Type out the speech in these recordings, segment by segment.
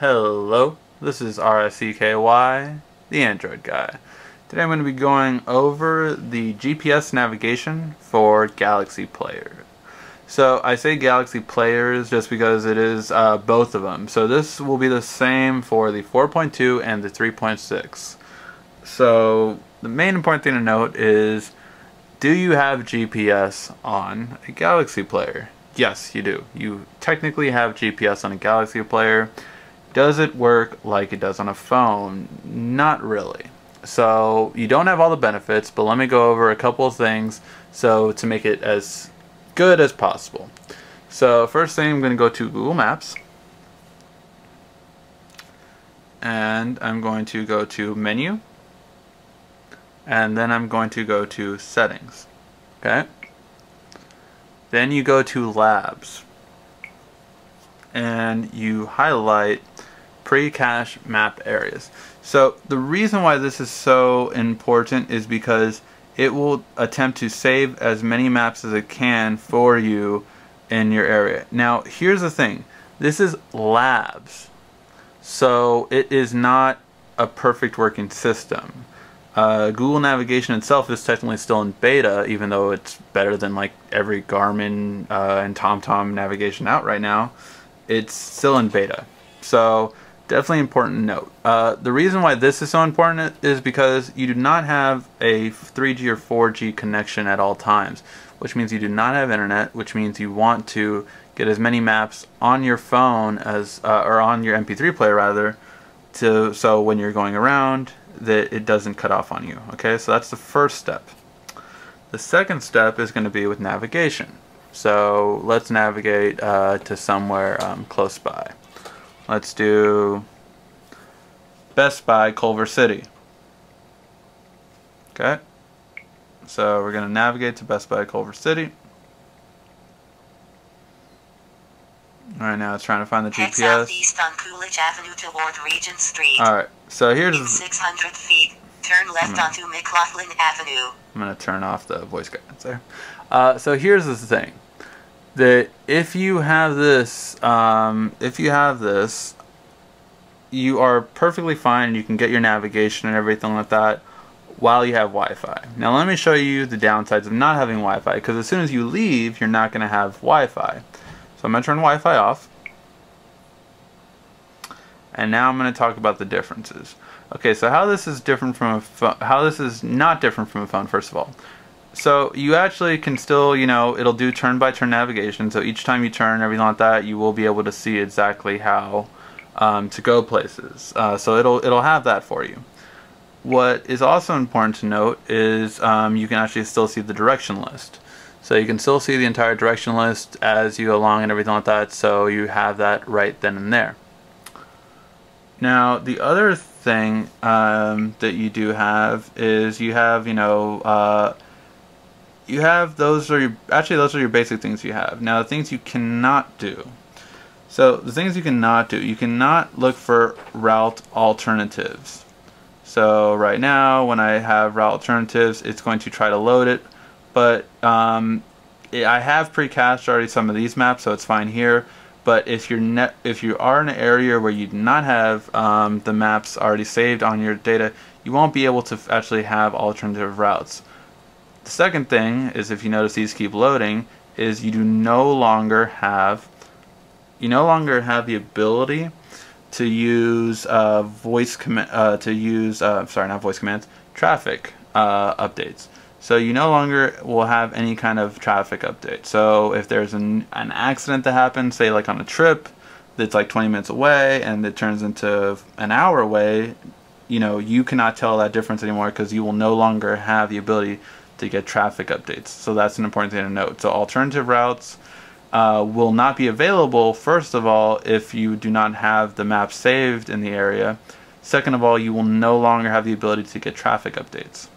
Hello, this is RSCKY, the Android guy. Today I'm going to be going over the GPS navigation for Galaxy players. So I say Galaxy players just because it is both of them. So this will be the same for the 4.2 and the 3.6. So the main important thing to note is, do you have GPS on a Galaxy player? Yes, you do. You technically have GPS on a Galaxy player. Does it work like it does on a phone? Not really. So you don't have all the benefits, but let me go over a couple of things so to make it as good as possible. So first thing, I'm going to go to Google Maps, and I'm going to go to Menu, and then I'm going to go to Settings. Okay. Then you go to Labs, and you highlight pre-cache map areas. So the reason why this is so important is because it will attempt to save as many maps as it can for you in your area. Now here's the thing, this is labs, so it is not a perfect working system. Google Navigation itself is technically still in beta, even though it's better than like every Garmin and TomTom navigation out right now. It's still in beta, so definitely important to note. The reason why this is so important is because you do not have a 3G or 4G connection at all times, which means you do not have internet, which means you want to get as many maps on your phone as or on your MP3 player rather, so when you're going around that it doesn't cut off on you. Okay, so that's the first step. The second step is going to be with navigation. So let's navigate to somewhere close by. Let's do Best Buy, Culver City. Okay, so we're going to navigate to Best Buy, Culver City. Alright, now it's trying to find the GPS. Southeast on Coolidge Avenue toward Regent Street. Alright, so here's... In 600 feet, turn left onto McLaughlin Avenue. I'm going to turn off the voice guidance there. So here's the thing. That if you have this, you are perfectly fine. You can get your navigation and everything like that while you have Wi-Fi. Now let me show you the downsides of not having Wi-Fi, because as soon as you leave, you're not going to have Wi-Fi. So I'm going to turn Wi-Fi off, and now I'm going to talk about the differences. Okay, so how this is different from a phone, how this is not different from a phone, first of all. So you actually can still, it'll do turn-by-turn navigation. So each time you turn, everything like that, you will be able to see exactly how to go places. So it'll have that for you. What is also important to note is you can actually still see the direction list. So you can still see the entire direction list as you go along and everything like that. So you have that right then and there. Now the other thing that you do have is you have, those are your basic things you have. Now the things you cannot do. So the things you cannot do, you cannot look for route alternatives. So right now when I have route alternatives, it's going to try to load it, but I have pre-cached already some of these maps, so it's fine here. But if you are in an area where you do not have the maps already saved on your data, you won't be able to actually have alternative routes. The second thing is, if you notice these keep loading, is you no longer have the ability to use traffic updates. So you no longer will have any kind of traffic update. So if there's an accident that happens, say like on a trip that's like 20 minutes away and it turns into an hour away, you cannot tell that difference anymore, because you will no longer have the ability to get traffic updates. So that's an important thing to note. So alternative routes will not be available, first of all, if you do not have the map saved in the area. Second of all, you will no longer have the ability to get traffic updates.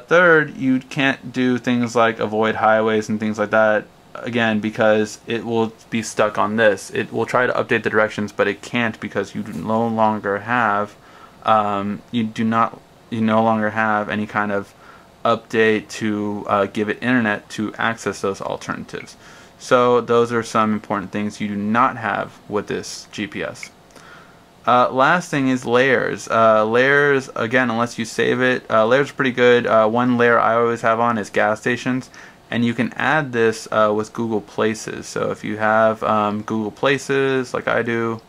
Third, you can't do things like avoid highways and things like that, again, because it will be stuck on this. It will try to update the directions, but it can't, because you no longer have you no longer have any kind of update to give it internet to access those alternatives. So those are some important things you do not have with this GPS. Last thing is layers. Layers, again, unless you save it, layers are pretty good. One layer I always have on is gas stations, and you can add this with Google Places. So if you have Google Places, like I do,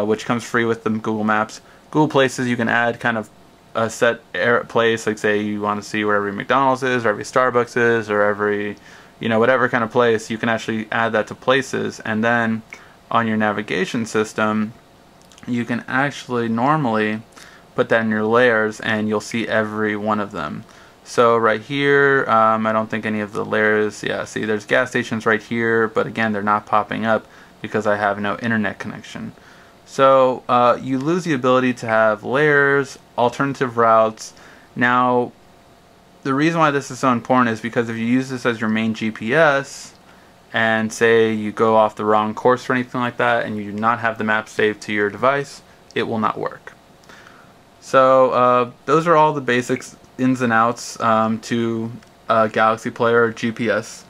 which comes free with the Google Maps, Google Places, you can add kind of a set place, like say you want to see where every McDonald's is, or every Starbucks is, or every, whatever kind of place. You can actually add that to Places, and then on your navigation system, you can actually normally put that in your layers and you'll see every one of them. So right here, I don't think any of the layers, yeah, see there's gas stations right here, but again they're not popping up because I have no internet connection. So you lose the ability to have layers, alternative routes. Now the reason why this is so important is because if you use this as your main GPS, and say you go off the wrong course or anything like that and you do not have the map saved to your device, it will not work. So those are all the basics, ins and outs to Galaxy Player or GPS.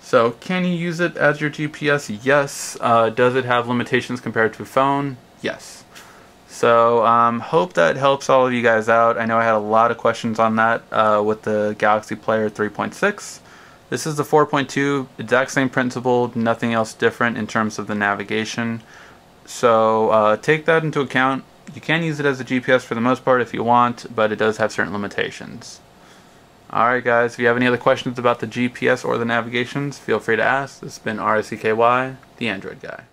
So can you use it as your GPS? Yes. Does it have limitations compared to a phone? Yes. So hope that helps all of you guys out. I know I had a lot of questions on that with the Galaxy Player 3.6. This is the 4.2, exact same principle, nothing else different in terms of the navigation. So take that into account. You can use it as a GPS for the most part if you want, but it does have certain limitations. Alright guys, if you have any other questions about the GPS or the navigations, feel free to ask. This has been RSCKY, the Android Guy.